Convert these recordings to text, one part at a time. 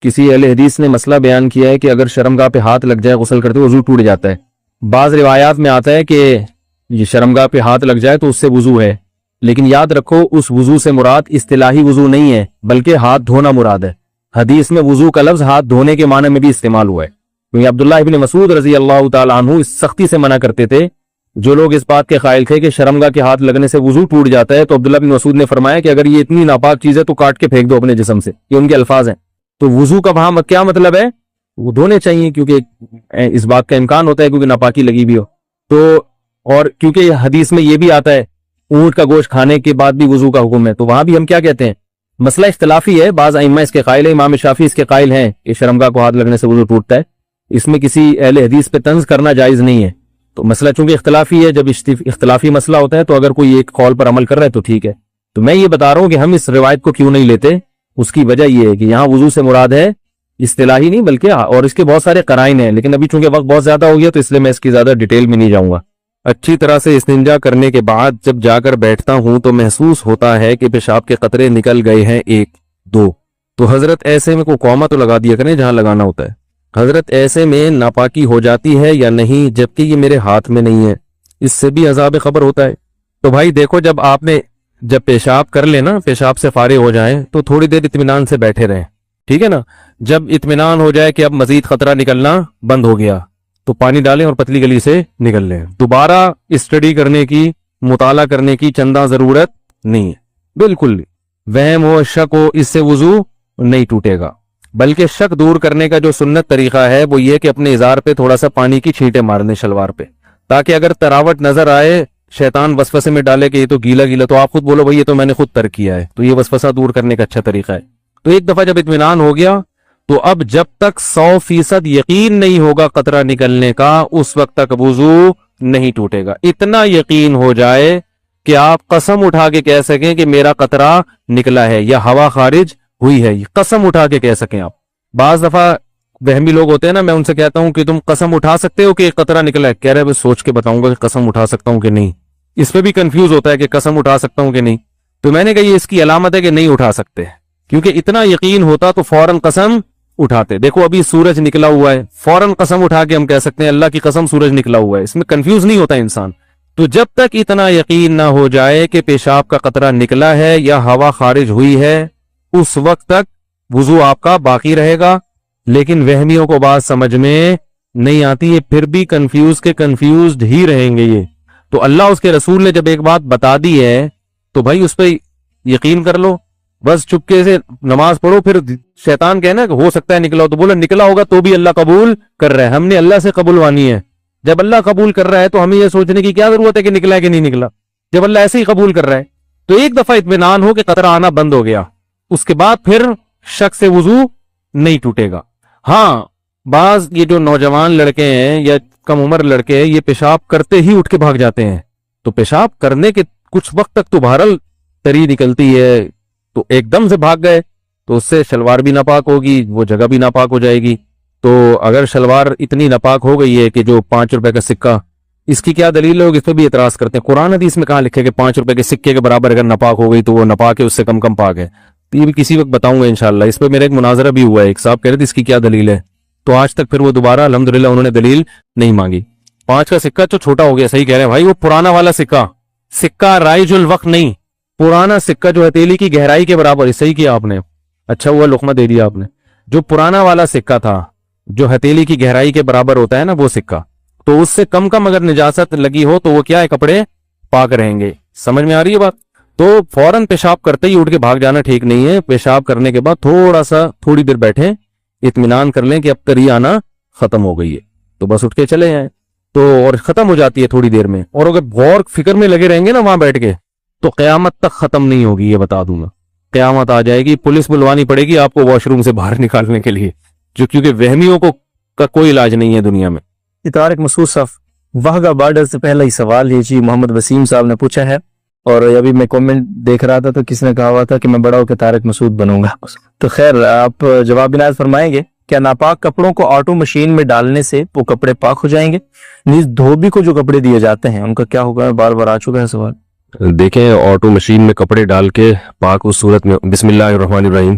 کسی اہل حدیث نے مسئلہ بیان کیا ہے کہ اگر شرمگاہ پہ ہاتھ لگ جائے غسل کرتے وضو ٹوٹ جاتا ہے. بعض روایات میں آتا ہے کہ یہ شرمگاہ پہ ہاتھ لگ جائے تو اس سے وضو ہے، لیکن یاد رکھو اس وضو سے مراد اصطلاحی وضو نہیں ہے بلکہ ہاتھ دھونا مراد ہے. حدیث میں وضو کا لفظ ہاتھ دھونے کے معنی میں بھی استعمال ہوا ہے، کیونکہ عبداللہ ابن مسعود رضی اللہ تعالیٰ عنہ اس سختی سے منع کرتے تھے. جو لوگ اس بات کے قائل تھے کہ شرمگاہ کے ہاتھ لگنے سے وضو ٹوٹ جاتا ہے، تو عبداللہ بن مسعود نے فرمایا کہ اگر یہ اتنی ناپاک چیز ہے تو کاٹ کے پھینک دو اپنے جسم سے. یہ ان کے الفاظ ہیں. تو وضو کا وہاں کیا مطلب ہے؟ وہ دھونے چاہیے، کیونکہ اس بات کا امکان ہوتا ہے کیونکہ ناپاکی لگی بھی ہو. تو اور کیونکہ حدیث میں یہ بھی آتا ہے اونٹ کا گوشت کھانے کے بعد بھی وضو کا حکم ہے، تو وہاں بھی ہم کیا کہتے ہیں؟ مسئلہ اختلافی ہے. بعض ائمہ اس کے قائل ہیں، امام شافعی اس کے قائل ہیں کہ شرمگاہ کو ہاتھ لگنے سے وضو ٹوٹتا ہے. اس میں کسی اہل حدیث پہ طنز کرنا جائز نہیں ہے. تو مسئلہ چونکہ اختلافی ہے، جب اختلافی مسئلہ ہوتا ہے تو اگر کوئی ایک قول پر عمل کر رہا ہے تو ٹھیک ہے. تو میں یہ بتا رہا ہوں کہ ہم اس روایت کو کیوں نہیں لیتے. اس کی وجہ یہ ہے کہ یہاں وضو سے مراد ہے اصطلاحی نہیں بلکہ، اور اس کے بہت سارے قرائن ہیں، لیکن ابھی چونکہ وقت بہت زیادہ ہو گیا تو اس لیے میں اس کی زیادہ ڈیٹیل میں نہیں جاؤں گا. اچھی طرح سے استنجا کرنے کے بعد جب جا کر بیٹھتا ہوں تو محسوس ہوتا ہے کہ پیشاب کے قطرے نکل گئے ہیں 1-2. تو حضرت ایسے میں کوئی قومہ تو لگا دیا کریں جہاں لگانا ہوتا ہے. حضرت ایسے میں ناپاکی ہو جاتی ہے یا نہیں، جبکہ یہ میرے ہاتھ میں نہیں ہے، اس سے بھی عذاب قبر ہوتا ہے؟ تو بھائی دیکھو، جب پیشاب کر لیں نا، پیشاب سے فارغ ہو جائیں تو تھوڑی دیر اطمینان سے بیٹھے رہیں، ٹھیک ہے نا. جب اطمینان ہو جائے کہ اب مزید خطرہ نکلنا بند ہو گیا تو پانی ڈالیں اور پتلی گلی سے نکل لیں. دوبارہ اسٹڈی کرنے کی، مطالعہ کرنے کی چندہ ضرورت نہیں ہے، بالکل. وہم ہو، شک ہو، اس سے وضو نہیں ٹوٹے گا. بلکہ شک دور کرنے کا جو سنت طریقہ ہے وہ یہ کہ اپنے ازار پہ تھوڑا سا پانی کی چھینٹیں مار دیں شلوار پہ، تاکہ اگر تراوٹ نظر آئے، شیطان وسوسے میں ڈالے کہ یہ تو گیلا گیلا، تو آپ خود بولو بھائی یہ تو میں نے خود ترک کیا ہے. تو یہ وسوسہ دور کرنے کا اچھا طریقہ ہے. تو ایک دفعہ جب اطمینان ہو گیا تو اب جب تک 100% یقین نہیں ہوگا قطرہ نکلنے کا، اس وقت تک وضو نہیں ٹوٹے گا. اتنا یقین ہو جائے کہ آپ قسم اٹھا کے کہہ سکیں کہ میرا قطرہ نکلا ہے یا ہوا خارج ہوئی ہے، قسم اٹھا کے کہہ سکیں آپ. بعض دفعہ وہمی لوگ ہوتے ہیں نا، میں ان سے کہتا ہوں کہ تم قسم اٹھا سکتے ہو کہ ایک قطرہ نکلا ہے؟ کہہ رہے میں سوچ کے بتاؤں گا کہ قسم اٹھا سکتا ہوں کہ نہیں. اس پہ بھی کنفیوز ہوتا ہے کہ قسم اٹھا سکتا ہوں کہ نہیں. تو میں نے کہا یہ اس کی علامت ہے کہ نہیں اٹھا سکتے، کیونکہ اتنا یقین ہوتا تو فوراً قسم اٹھاتے. دیکھو ابھی سورج نکلا ہوا ہے، فوراً قسم اٹھا کے ہم کہہ سکتے ہیں اللہ کی قسم سورج نکلا ہوا ہے. اس میں کنفیوز نہیں ہوتا انسان. تو جب تک اتنا یقین نہ ہو جائے کہ پیشاب کا قطرہ نکلا ہے یا ہوا خارج ہوئی ہے، اس وقت تک وضو آپ کا باقی رہے گا. لیکن وہمیوں کو بات سمجھ میں نہیں آتی، یہ پھر بھی کنفیوزڈ ہی رہیں گے یہ. تو اللہ اس کے رسول نے جب ایک بات بتا دی ہے تو بھائی اس پہ یقین کر لو، بس چپکے سے نماز پڑھو. پھر شیطان کہنا کہ ہو سکتا ہے نکلا ہو، تو بولا نکلا ہوگا تو بھی اللہ قبول کر رہا ہے. ہم نے اللہ سے قبول وانی ہے. جب اللہ قبول کر رہا ہے تو ہمیں یہ سوچنے کی کیا ضرورت ہے کہ نکلا ہے کہ نہیں نکلا، جب اللہ ایسے ہی قبول کر رہا ہے. تو ایک دفعہ اطمینان ہو کہ قطرہ آنا بند ہو گیا، اس کے بعد پھر شک سے وضو نہیں ٹوٹے گا. ہاں بعض یہ جو نوجوان لڑکے ہیں یا کم عمر لڑکے ہیں، یہ پیشاب کرتے ہی اٹھ کے بھاگ جاتے ہیں. تو پیشاب کرنے کے کچھ وقت تک تو بہرحال تری نکلتی ہے، تو ایک دم سے بھاگ گئے تو اس سے شلوار بھی ناپاک ہوگی، وہ جگہ بھی ناپاک ہو جائے گی. تو اگر شلوار اتنی ناپاک ہو گئی ہے کہ جو 5 روپے کا سکہ، اس کی کیا دلیل ہوگی؟ اس پہ بھی اعتراض کرتے ہیں. قرآن حدیث میں کہاں لکھے کہ 5 روپے کے سکے کے برابر اگر ناپاک ہو گئی تو وہ ناپاک ہے، اس سے کم پاک ہے. تو یہ بھی کسی وقت بتاؤں گا انشاءاللہ. اس پہ میرا ایک مناظرہ بھی ہوا ہے، ایک صاحب کہہ رہے تھے اس کی کیا دلیل ہے، تو آج تک پھر وہ دوبارہ الحمدللہ انہوں نے دلیل نہیں مانگی. 5 کا سکہ تو چھوٹا ہو گیا، صحیح کہہ رہے ہیں بھائی، وہ پرانا والا سکہ رائج الوقت نہیں، پرانا سکہ جو ہتھیلی کی گہرائی کے برابر ہے. صحیح کیا آپ نے، اچھا ہوا لقمہ دے دیا آپ نے. جو پرانا والا سکہ تھا جو ہتھیلی کی گہرائی کے برابر ہوتا ہے نا وہ سکہ، تو اس سے کم اگر نجاست لگی ہو تو وہ کیا ہے، کپڑے پاک رہیں گے. سمجھ میں آ رہی ہے بات؟ تو فوراً پیشاب کرتے ہی اٹھ کے بھاگ جانا ٹھیک نہیں ہے. پیشاب کرنے کے بعد تھوڑی دیر بیٹھیں، اطمینان کر لیں کہ اب تری آنا ختم ہو گئی ہے، تو بس اٹھ کے چلے جائیں. تو اور ختم ہو جاتی ہے تھوڑی دیر میں. اور اگر غور فکر میں لگے رہیں گے نا وہاں بیٹھ کے تو قیامت تک ختم نہیں ہوگی، یہ بتا دوں گا. قیامت آ جائے گی، پولیس بلوانی پڑے گی آپ کو واش روم سے باہر نکالنے کے لیے، کیونکہ وہمیوں کا کوئی علاج نہیں ہے دنیا میں. طارق مسعود صاحب واہگہ بارڈر سے پہلا ہی سوال یہ جی محمد وسیم صاحب نے پوچھا ہے، اور ابھی میں کامنٹ دیکھ رہا تھا تو کس نے کہا ہوا تھا کہ میں بڑا ہو کے طارق مسعود بنوں گا. تو خیر آپ جواب عنایت فرمائیں گے. کیا ناپاک کپڑوں کو آٹو مشین میں ڈالنے سے وہ کپڑے پاک ہو جائیں گے؟ نیز دھوبی کو جو کپڑے دیے جاتے ہیں ان کا کیا ہوگا؟ بار بار آ چکا ہے سوال. دیکھیں آٹو مشین میں کپڑے ڈال کے پاک اس صورت میں، بسم اللہ الرحمن الرحیم،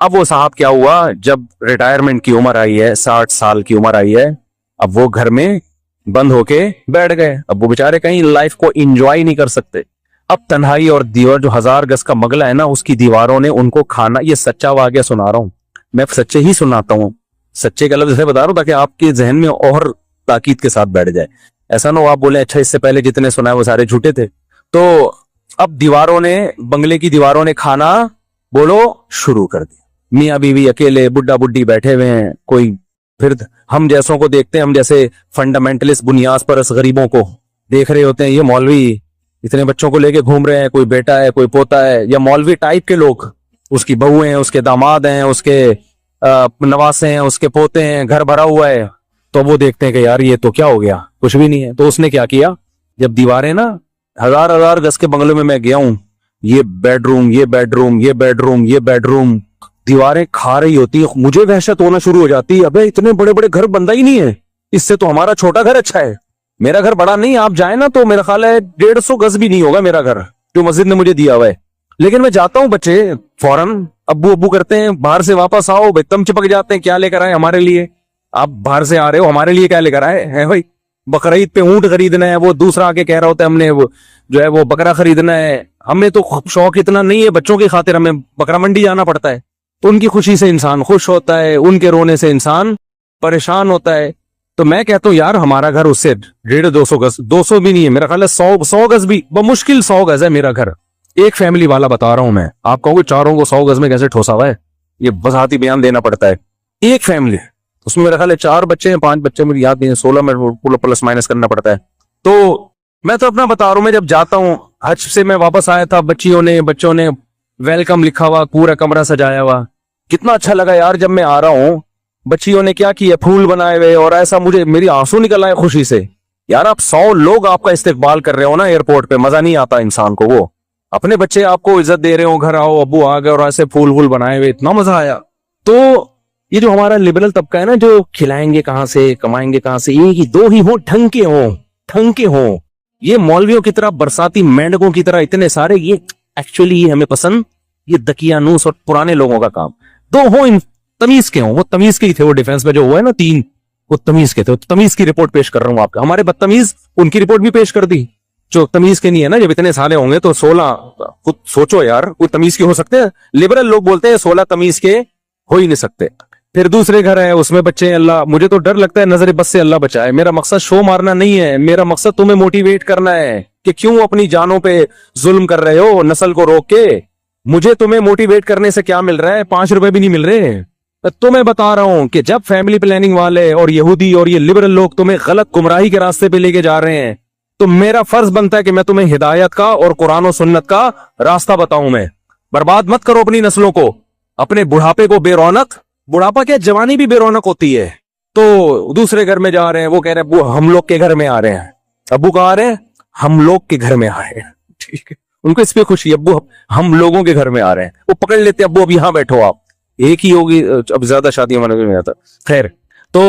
اب وہ صاحب کیا ہوا, جب ریٹائرمنٹ کی عمر آئی ہے, 60 سال کی عمر آئی ہے, اب وہ گھر میں بند ہو کے بیٹھ گئے. اب وہ بےچارے کہیں لائف کو انجوائے نہیں کر سکتے. اب تنہائی اور دیوار, جو 1000 گز کا مغلا ہے نا, اس کی دیواروں نے ان کو کھانا, یہ سچا واقعہ سنا رہا ہوں میں, سچے ہی سناتا ہوں, سچے کا لفظ سے بتا رہا ہوں تاکہ آپ کے ذہن میں اور تاکید کے ساتھ بیٹھ جائے. ایسا نہ ہو آپ بولیں اچھا اس سے پہلے جتنے سنا ہے وہ سارے جھوٹے تھے. تو اب دیواروں نے, بنگلے کی دیواروں نے کھانا بولو شروع کر دیا. میاں بیوی اکیلے, بڈھا بڈھی بیٹھے ہوئے ہیں, کوئی پھر ہم جیسوں کو دیکھتے ہیں, ہم جیسے فنڈامنٹلسٹ بنیاد پرست غریبوں کو دیکھ رہے ہوتے ہیں, یہ مولوی اتنے بچوں کو لے کے گھوم رہے ہیں, کوئی بیٹا ہے کوئی پوتا ہے, یا مولوی ٹائپ کے لوگ, اس کی بہو ہیں, اس کے داماد ہیں, اس کے نواسے ہیں, اس کے پوتے ہیں, گھر بھرا ہوا ہے. تو وہ دیکھتے ہیں کہ یار یہ تو کیا ہو گیا, کچھ بھی نہیں ہے. تو اس نے کیا کیا, جب دیواریں نا 1000 گز کے بنگلوں میں گیا ہوں, یہ بیڈ روم, یہ بیڈ روم, یہ بیڈ روم, یہ بیڈ روم, دیواریں کھا رہی ہوتی, مجھے وحشت ہونا شروع ہو جاتی, ابے اتنے بڑے بڑے گھر بنتا ہی نہیں ہے, اس سے تو ہمارا چھوٹا گھر اچھا ہے. میرا گھر بڑا نہیں, آپ جائیں نا تو میرا خیال ہے 150 گز بھی نہیں ہوگا میرا گھر جو مسجد نے مجھے دیا ہوا ہے. لیکن میں جاتا ہوں, بچے فوراً ابو ابو کرتے ہیں, باہر سے واپس آؤ, تم چپک جاتے ہیں, کیا لے کر آئے ہمارے لیے, آپ باہر سے آ رہے ہو ہمارے لیے کیا لے کر آئے ہیں بھائی. بقرعید پہ اونٹ خریدنا ہے, وہ دوسرا آ کے کہہ رہا ہوتا ہے ہم نے وہ جو ہے وہ بکرا خریدنا ہے. ہمیں تو شوق اتنا نہیں ہے, بچوں کی خاطر ہمیں بکرا منڈی جانا پڑتا ہے. تو ان کی خوشی سے انسان خوش ہوتا ہے, ان کے رونے سے انسان پریشان ہوتا ہے. تو میں کہتا ہوں یار ہمارا گھر اس سے 150-200 گز, 200 بھی نہیں ہے میرا خیال ہے, 100 گز بھی بمشکل 100 گز ہے میرا گھر. ایک فیملی والا بتا رہا ہوں میں, آپ کہو گے چاروں کو 100 گز میں کیسے ٹھوسا ہوا ہے, یہ وضاحتی بیان دینا پڑتا ہے. ایک فیملی, اس میں میرا خیال ہے 4 بچے ہیں, 5 بچے مجھے یاد نہیں ہے, 16 میں پلس مائنس کرنا پڑتا ہے. تو میں تو اپنا بتا رہا ہوں, میں جب جاتا ہوں حج سے میں واپس آیا تھا, بچوں نے ویلکم لکھا ہوا, پورا کمرہ سجایا ہوا, کتنا اچھا لگا یار. جب میں آ رہا ہوں بچیوں نے کیا کیا, پھول بنائے ہوئے, اور ایسا مجھے میری آنسو نکل آئے خوشی سے. یار آپ 100 لوگ آپ کا استقبال کر رہے ہو نا ایئرپورٹ پہ, مزہ نہیں آتا انسان کو. وہ اپنے بچے آپ کو عزت دے رہے ہو, گھر آؤ ابو آ گئے, اور ایسے پھول بنائے ہوئے, اتنا مزہ آیا. تو یہ جو ہمارا لبرل طبقہ ہے نا, جو کھلائیں گے کہاں سے, کمائیں گے کہاں سے, یہ 2 ہی ہوں, ٹھنگ کے ہوں. یہ مولویوں کی طرح, برساتی مینڈکوں کی طرح اتنے سارے, یہ ایکچولی یہ ہمیں پسند, یہ دقیانوس اور پرانے لوگوں کا کام. 2 ہوں تمیز کے ہوں, وہ تمیز کے ہی تھے, وہ ڈیفنس میں جو ہوا ہے نا 3, وہ تمیز کے تھے. تمیز کی رپورٹ پیش کر رہا ہوں آپ کا. ہمارے بدتمیز ان کی رپورٹ بھی پیش کر دی جو تمیز کے نہیں ہے نا. جب اتنے سالے ہوں گے تو 16, خود سوچو یار, کوئی تمیز کے ہو سکتے ہیں؟ لبرل لوگ بولتے ہیں 16 تمیز کے ہو ہی نہیں سکتے. پھر دوسرے گھر ہے, اس میں بچے ہیں. اللہ, مجھے تو ڈر لگتا ہے نظر بس سے اللہ بچائے. میرا مقصد شو مارنا نہیں ہے, میرا مقصد تمہیں موٹیویٹ کرنا ہے کہ کیوں اپنی جانوں پہ ظلم کر رہے ہو نسل کو روک کے. مجھے تمہیں موٹیویٹ کرنے سے کیا مل رہا ہے, 5 روپے بھی نہیں مل رہے. تو میں بتا رہا ہوں کہ جب فیملی پلاننگ والے اور یہودی اور یہ لبرل لوگ تمہیں غلط گمراہی کے راستے پہ لے کے جا رہے ہیں, تو میرا فرض بنتا ہے کہ میں تمہیں ہدایت کا اور قرآن و سنت کا راستہ بتاؤں. میں برباد مت کرو اپنی نسلوں کو, اپنے بڑھاپے کو بے رونق. بڑھاپا کیا, جوانی بھی بے رونق ہوتی ہے. تو دوسرے گھر میں جا رہے ہیں, وہ کہہ رہے ہیں ابو ہم لوگ کے گھر میں آ رہے ہیں. ابو کہاں آ رہے ہیں, ہم لوگ کے گھر میں آئے ہیں. ٹھیک ہے, ان کو اس پہ خوشی, ابو ہم لوگوں کے گھر میں آ رہے ہیں. وہ پکڑ لیتے, ابو اب یہاں بیٹھو آپ, ایک ہی ہوگی, اب زیادہ شادی ہمارے میں آتا. خیر, تو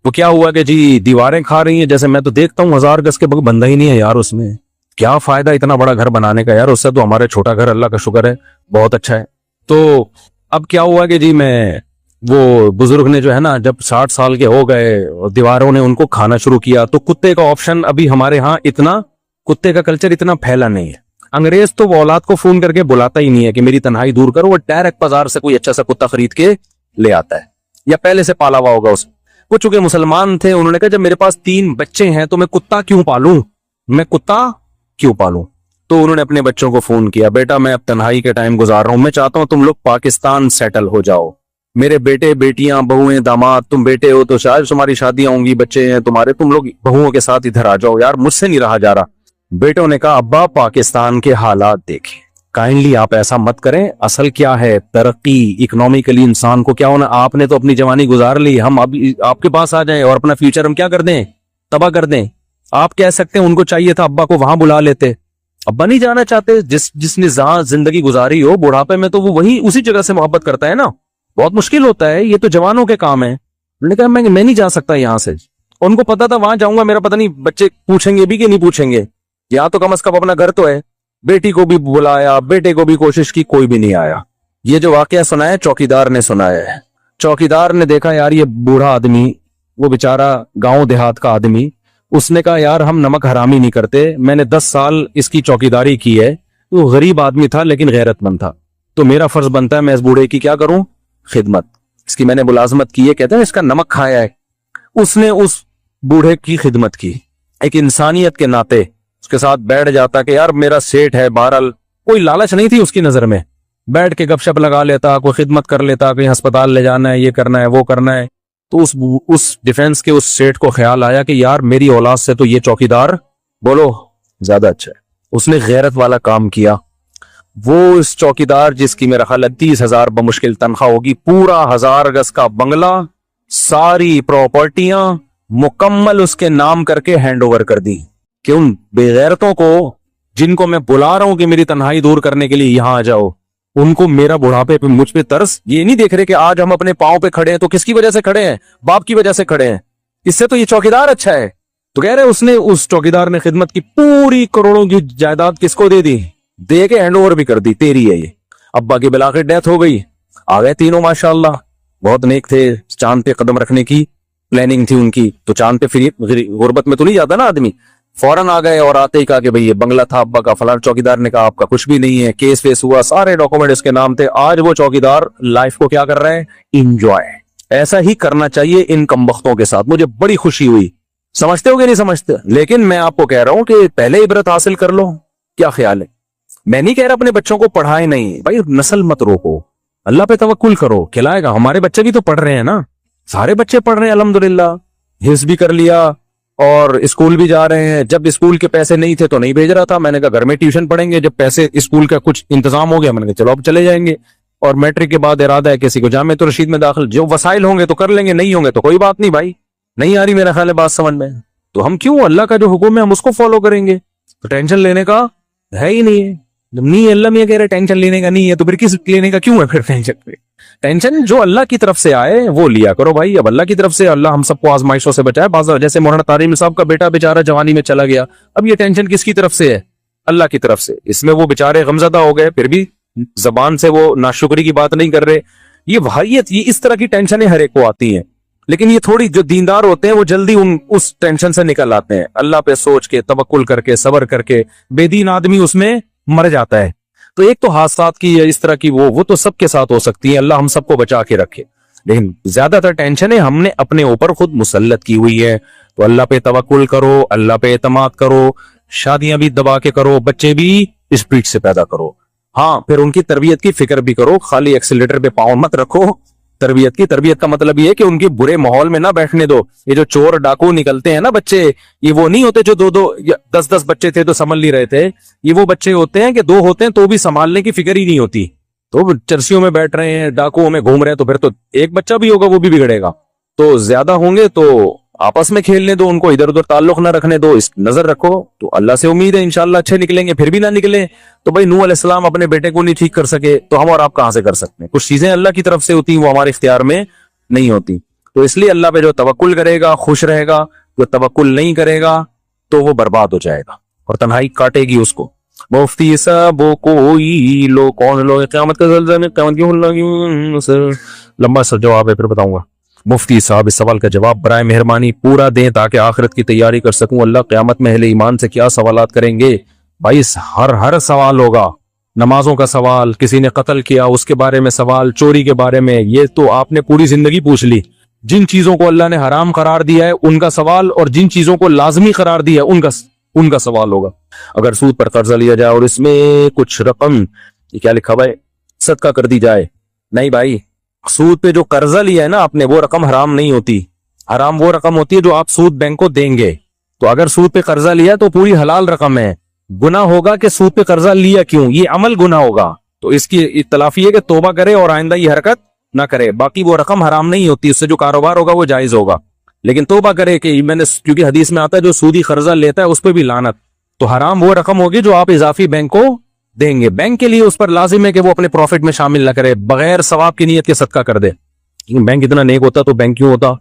وہ کیا ہوا کہ جی دیواریں کھا رہی ہیں. جیسے میں تو دیکھتا ہوں 1000 گز کے بندہ ہی نہیں ہے یار, اس میں کیا فائدہ اتنا بڑا گھر بنانے کا یار. اس سے تو ہمارے چھوٹا گھر اللہ کا شکر ہے بہت اچھا ہے. تو اب کیا ہوا کہ جی میں, وہ بزرگ نے جو ہے نا, جب 60 سال کے ہو گئے, دیواروں نے ان کو کھانا شروع کیا. تو کتے کا آپشن ابھی ہمارے ہاں اتنا, کتے کا کلچر اتنا پھیلا نہیں ہے. انگریز تو وہ اولاد کو فون کر کے بلاتا ہی نہیں ہے کہ میری تنہائی دور کرو, وہ ڈائریکٹ بازار سے کوئی اچھا سا کتا خرید کے لے آتا ہے, یا پہلے سے پالا ہوا ہوگا اس. وہ چونکہ مسلمان تھے, انہوں نے کہا جب میرے پاس 3 بچے ہیں تو میں کتا کیوں پالوں. تو انہوں نے اپنے بچوں کو فون کیا, بیٹا میں اب تنہائی کے ٹائم گزار رہا ہوں, میں چاہتا ہوں تم لوگ پاکستان سیٹل ہو جاؤ. میرے بیٹے بیٹیاں بہویں داماد, تم بیٹے ہو تو شاید تمہاری شادیاں ہوں گی, بچے ہیں تمہارے, تم لوگ بہوؤں کے ساتھ ادھر آ جاؤ. یار مجھ سے نہیں رہا جا رہا. بیٹوں نے کہا ابا پاکستان کے حالات دیکھیں, کائنڈلی آپ ایسا مت کریں. اصل کیا ہے, ترقی اکنومیکلی انسان کو کیا ہونا. آپ نے تو اپنی جوانی گزار لی, ہم اب آپ کے پاس آ جائیں اور اپنا فیوچر ہم کیا کر دیں, تباہ کر دیں. آپ کہہ سکتے ہیں ان کو چاہیے تھا ابا کو وہاں بلا لیتے, ابا نہیں جانا چاہتے. جس نے زندگی گزاری ہو بڑھاپے میں, تو وہ وہی اسی جگہ سے محبت کرتا ہے نا. بہت مشکل ہوتا ہے, یہ تو جوانوں کے کام ہے. انہوں نے کہا میں نہیں جا سکتا یہاں سے. ان کو پتا تھا وہاں جاؤں گا میرا پتہ نہیں بچے پوچھیں گے بھی کہ نہیں پوچھیں گے. یہاں تو کم از کم اپنا گھر تو ہے. بیٹی کو بھی بلایا, بیٹے کو بھی کوشش کی, کوئی بھی نہیں آیا. یہ جو واقعہ سنا ہے چوکیدار نے سنایا ہے. چوکیدار نے دیکھا یار یہ بوڑھا آدمی, وہ بیچارہ گاؤں دیہات کا آدمی, اس نے کہا یار ہم نمک حرامی نہیں کرتے, میں نے 10 سال اس کی چوکیداری کی ہے. وہ غریب آدمی تھا لیکن غیرت مند تھا, تو میرا فرض بنتا ہے میں اس بوڑھے کی کیا کروں, خدمت. اس کی میں نے ملازمت کی ہے, کہتے ہیں اس کا نمک کھایا ہے. اس نے اس بوڑھے کی خدمت کی, ایک انسانیت کے ناطے اس کے ساتھ بیٹھ جاتا کہ یار میرا سیٹ ہے, بہرحال کوئی لالچ نہیں تھی اس کی نظر میں, بیٹھ کے گپ شپ لگا لیتا, کوئی خدمت کر لیتا, کہیں ہسپتال لے جانا ہے, یہ کرنا ہے, وہ کرنا ہے. تو اس ڈیفینس کے اس سیٹ کو خیال آیا کہ یار میری اولاد سے تو یہ چوکیدار بولو زیادہ اچھا ہے. اس نے غیرت والا کام کیا. وہ اس چوکیدار جس کی میرا خیال ہے 30,000 بمشکل تنخواہ ہوگی, پورا 1000 گز کا بنگلہ, ساری پراپرٹیاں مکمل اس کے نام کر کے ہینڈ اوور کر دی کہ ان بے غیرتوں کو جن کو میں بلا رہا ہوں کہ میری تنہائی دور کرنے کے لیے یہاں آ جاؤ, ان کو میرا بڑھاپے پہ مجھ پہ ترس. یہ نہیں دیکھ رہے کہ آج ہم اپنے پاؤں پہ کھڑے ہیں تو کس کی وجہ سے کھڑے ہیں, باپ کی وجہ سے کھڑے ہیں, اس سے تو یہ چوکیدار اچھا ہے. تو کہہ رہے اس نے, اس چوکیدار نے خدمت کی, پوری کروڑوں کی جائیداد کس کو دے دی, دے کے ہینڈ اوور بھی کر دی, تیری ہے یہ. ابا کی بلاخر ڈیتھ ہو گئی, آ گئے تینوں ماشاءاللہ, بہت نیک تھے, چاند پہ قدم رکھنے کی پلاننگ تھی ان کی. تو چاند پہ پھر غربت میں تو نہیں جاتا نا آدمی, فوراً آ گئے اور آتے ہی کہا کہ بھئی یہ بنگلہ تھا ابا کا, فلاں. چوکیدار نے کہا آپ کا کچھ بھی نہیں ہے, کیس فیس ہوا, سارے ڈاکومنٹ اس کے نام تھے. آج وہ چوکیدار لائف کو کیا کر رہے ہیں, انجوائے. ایسا ہی کرنا چاہیے ان کمبختوں کے ساتھ. مجھے بڑی خوشی ہوئی, سمجھتے ہو کہ نہیں سمجھتے, لیکن میں آپ کو کہہ رہا ہوں کہ پہلے عبرت حاصل کر لو. کیا خیال ہے؟ میں نہیں کہہ رہا اپنے بچوں کو پڑھائے نہیں, بھائی نسل مت روکو, اللہ پہ توکل کرو, کھلائے گا. ہمارے بچے بھی تو پڑھ رہے ہیں نا, سارے بچے پڑھ رہے ہیں الحمدللہ, حفظ بھی کر لیا اور اسکول بھی جا رہے ہیں. جب اسکول کے پیسے نہیں تھے تو نہیں بھیج رہا تھا, میں نے کہا گھر میں ٹیوشن پڑھیں گے. جب پیسے اسکول کا کچھ انتظام ہو گیا میں نے کہا چلو اب چلے جائیں گے. اور میٹرک کے بعد ارادہ ہے کسی کو جامعہ رشید میں داخل, جو وسائل ہوں گے تو کر لیں گے, نہیں ہوں گے تو کوئی بات نہیں. بھائی نہیں آ رہی میرا خیال ہے بات سمجھ میں, تو ہم کیوں, اللہ کا جو حکم ہے ہم اس کو فالو کریں گے. تو ٹینشن لینے کا ہے ہی نہیں ہے. جب نہیں اللہ میں کہہ رہے ٹینشن لینے کا نہیں ہے تو پھر کس لینے کا کیوں ہے پھر ٹینشن پہ. ٹینشن جو اللہ کی طرف سے آئے وہ لیا کرو بھائی. اب اللہ کی طرف سے, اللہ ہم سب کو آزمائشوں سے بچائے. بعض جیسے مولانا طارق صاحب کا بیٹا بیچارہ جوانی میں چلا گیا, اب یہ ٹینشن کس کی طرف سے ہے, اللہ کی طرف سے. اس میں وہ بیچارے غمزدہ ہو گئے, پھر بھی زبان سے وہ ناشکری کی بات نہیں کر رہے. یہ بھائیت, یہ اس طرح کی ٹینشنیں ہر ایک کو آتی ہیں, لیکن یہ تھوڑی جو دیندار ہوتے ہیں وہ جلدی اس ٹینشن سے نکل آتے ہیں. اللہ پہ سوچ کے, توکل کر کے, صبر کر کے. بے دین آدمی اس میں مر جاتا ہے. تو ایک تو حادثات کی اس طرح کی وہ تو سب کے ساتھ ہو سکتی ہیں, اللہ ہم سب کو بچا کے رکھے, لیکن زیادہ تر ٹینشنیں ہم نے اپنے اوپر خود مسلط کی ہوئی ہے. تو اللہ پہ توکل کرو, اللہ پہ اعتماد کرو, شادیاں بھی دبا کے کرو, بچے بھی اسپیڈ سے پیدا کرو. ہاں پھر ان کی تربیت کی فکر بھی کرو, خالی ایکسیلیٹر پہ پاؤں مت رکھو. تربیت کا مطلب یہ ہے کہ ان کی برے ماحول میں نہ بیٹھنے دو. یہ جو چور ڈاکو نکلتے ہیں نا بچے, یہ وہ نہیں ہوتے جو 2 یا 10 بچے تھے تو سنبھل نہیں رہے تھے. یہ وہ بچے ہوتے ہیں کہ 2 ہوتے ہیں تو بھی سنبھالنے کی فکر ہی نہیں ہوتی, تو چرسیوں میں بیٹھ رہے ہیں, ڈاکوؤں میں گھوم رہے ہیں, تو پھر تو ایک بچہ بھی ہوگا وہ بھی بگڑے گا. تو زیادہ ہوں گے تو آپس میں کھیلنے دو, ان کو ادھر ادھر تعلق نہ رکھنے دو, اس نظر رکھو. تو اللہ سے امید ہے انشاءاللہ اچھے نکلیں گے. پھر بھی نہ نکلیں تو بھائی نوح علیہ السلام اپنے بیٹے کو نہیں ٹھیک کر سکے تو ہم اور آپ کہاں سے کر سکتے ہیں. کچھ چیزیں اللہ کی طرف سے ہوتی ہیں, وہ ہمارے اختیار میں نہیں ہوتی. تو اس لیے اللہ پہ جو توکل کرے گا خوش رہے گا, جو توکل نہیں کرے گا تو وہ برباد ہو جائے گا اور تنہائی کاٹے گی اس کو. مفتی صاحب کوئی لو کون لو, قیامت کا زلزلہ میں قیامت کی لمبا سا جواب ہے پھر بتاؤں گا. مفتی صاحب اس سوال کا جواب برائے مہربانی پورا دیں تاکہ آخرت کی تیاری کر سکوں. اللہ قیامت میں اہل ایمان سے کیا سوالات کریں گے بھائی؟ ہر سوال ہوگا. نمازوں کا سوال, کسی نے قتل کیا اس کے بارے میں سوال, چوری کے بارے میں. یہ تو آپ نے پوری زندگی پوچھ لی. جن چیزوں کو اللہ نے حرام قرار دیا ہے ان کا سوال, اور جن چیزوں کو لازمی قرار دیا ہے ان کا سوال ہوگا. اگر سود پر قرضہ لیا جائے اور اس میں کچھ رقم, یہ کیا لکھا ہوا ہے, صدقہ کر دی جائے. نہیں بھائی, سود پہ جو قرضہ لیا ہے نا آپ نے, وہ رقم حرام نہیں ہوتی. حرام وہ رقم ہوتی ہے جو آپ سود بینک کو دیں گے. تو اگر سود پہ قرضہ لیا تو پوری حلال رقم ہے. گناہ ہوگا کہ سود پہ قرضہ لیا کیوں, یہ عمل گناہ ہوگا. تو اس کی اطلاف یہ کہ توبہ کرے اور آئندہ یہ حرکت نہ کرے. باقی وہ رقم حرام نہیں ہوتی, اس سے جو کاروبار ہوگا وہ جائز ہوگا. لیکن توبہ کرے کہ میں نے, کیونکہ حدیث میں آتا ہے جو سودی قرضہ لیتا ہے اس پہ بھی لعنت. تو حرام وہ رقم ہوگی جو آپ اضافی بینک کو دیں گے. بینک کے لیے اس پر لازم ہے کہ وہ اپنے پروفٹ میں شامل نہ کرے, بغیر ثواب کی نیت کے صدقہ کر دے. بینک اتنا نیک ہوتا تو بینک کیوں ہوتا.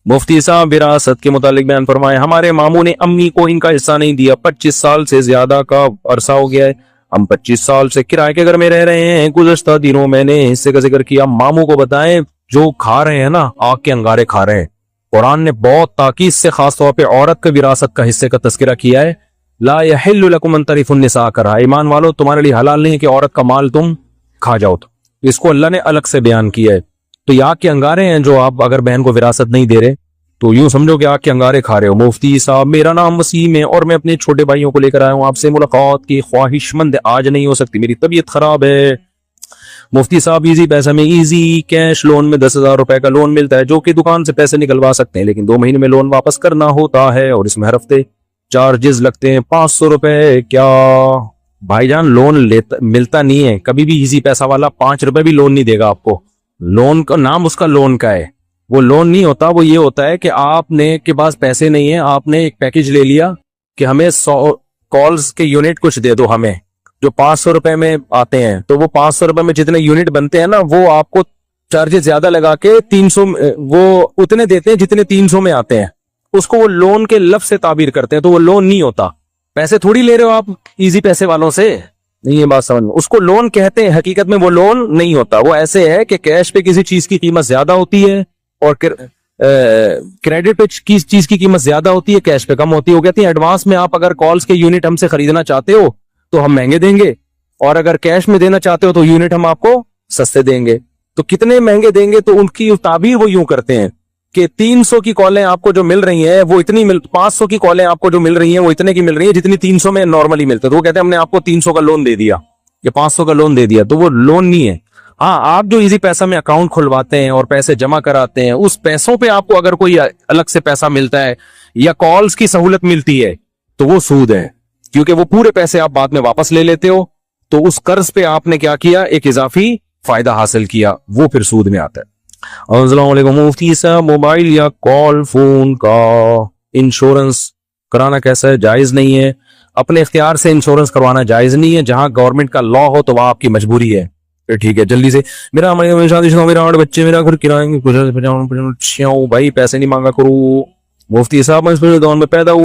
مفتی صاحب وراثت کے متعلق بیان فرمائے. ہمارے ماموں نے امی کو ان کا حصہ نہیں دیا, 25 سال سے زیادہ کا عرصہ ہو گیا ہے. ہم 25 سال سے کرائے کے گھر میں رہ رہے ہیں, گزشتہ دنوں میں نے حصے کا ذکر کیا. ماموں کو بتائیں جو کھا رہے ہیں نا, آگ کے انگارے کھا رہے ہیں. قرآن نے بہت تاکید سے خاص طور پہ عورت کے وراثت کا حصے کا تذکرہ کیا ہے. لا یحل لکم ان ترثوا النساء کرا, ایمان والو تمہارے لیے حلال نہیں ہے کہ عورت کا مال تم کھا جاؤ. تو اس کو اللہ نے الگ سے بیان کیا ہے. تو یہ آگ کے انگارے ہیں جو آپ اگر بہن کو وراثت نہیں دے رہے تو یوں سمجھو کہ آگ کے انگارے کھا رہے ہو. مفتی صاحب میرا نام وسیم ہے اور میں اپنے چھوٹے بھائیوں کو لے کر آیا ہوں, آپ سے ملاقات کی خواہش مند. آج نہیں ہو سکتی, میری طبیعت خراب ہے. مفتی صاحب ایزی پیسہ میں ایزی کیش لون میں 10,000 روپے کا لون ملتا ہے جو کہ دکان سے پیسے نکلوا سکتے ہیں, لیکن 2 مہینے میں لون واپس کرنا ہوتا ہے اور اس میں ہر ہفتے چارجز لگتے ہیں 500 روپے. کیا بھائی جان لون ملتا نہیں ہے کبھی بھی. ایزی پیسہ والا 5 روپے بھی لون نہیں دے گا آپ کو. لون کا نام اس کا لون کا ہے, وہ لون نہیں ہوتا. وہ یہ ہوتا ہے کہ آپ نے کے پاس پیسے نہیں ہیں, آپ نے ایک پیکج لے لیا کہ ہمیں 100 کالز کے یونٹ کچھ دے دو ہمیں, جو 500 روپے میں آتے ہیں. تو وہ 500 روپے میں جتنے یونٹ بنتے ہیں نا, وہ آپ کو چارجز زیادہ لگا کے 300 وہ اتنے دیتے ہیں جتنے 300 میں آتے ہیں. اس کو وہ لون کے لفظ سے تعبیر کرتے ہیں. تو وہ لون نہیں ہوتا. پیسے تھوڑی لے رہے ہو آپ ایزی پیسے والوں سے, نہیں یہ بات سمجھ میں. اس کو لون کہتے ہیں, حقیقت میں وہ لون نہیں ہوتا. وہ ایسے ہے کہ کیش پہ کسی چیز کی قیمت زیادہ ہوتی ہے اور کریڈٹ پہ کس چیز کی قیمت زیادہ ہوتی ہے, کیش پہ کم ہوتی ہے. وہ کہتی ہیں ایڈوانس میں آپ اگر کالز کے یونٹ ہم سے خریدنا چاہتے ہو تو ہم مہنگے دیں گے, اور اگر کیش میں دینا چاہتے ہو تو یونٹ ہم آپ کو سستے دیں گے. تو کتنے مہنگے دیں گے, تو ان کی تعبیر وہ یوں کرتے ہیں کہ 300 کی کالیں آپ کو جو مل رہی ہیں وہ اتنی 500 کی کالیں آپ کو جو مل رہی ہیں وہ اتنے کی مل رہی ہیں جتنی 300 میں نارملی ملتے. تو وہ کہتے ہیں ہم نے آپ کو 300 کا لون دے دیا یا 500 کا لون دے دیا. تو وہ لون نہیں ہے. ہاں آپ جو ایزی پیسہ میں اکاؤنٹ کھلواتے ہیں اور پیسے جمع کراتے ہیں, اس پیسوں پہ آپ کو اگر کوئی الگ سے پیسہ ملتا ہے یا کالز کی سہولت ملتی ہے تو وہ سود ہے, کیونکہ وہ پورے پیسے آپ بعد میں واپس لے لیتے ہو. تو اس قرض پہ آپ نے کیا کیا, ایک اضافی فائدہ حاصل کیا, وہ پھر سود میں آتا ہے. السلام علیکم مفتی صاحب, موبائل یا کال فون کا انشورنس کرانا کیسا ہے؟ جائز نہیں ہے. اپنے اختیار سے انشورنس کروانا جائز نہیں ہے. جہاں گورنمنٹ کا لا ہو تو وہاں آپ کی مجبوری ہے. پھر ٹھیک ہے جلدی سے, میرا شادی شدہ, میرا 8 بچے, میرا گھر کرائیں گے, بھائی پیسے نہیں مانگا کرو. مفتی صاحب میں اس دور میں پیدا ہوا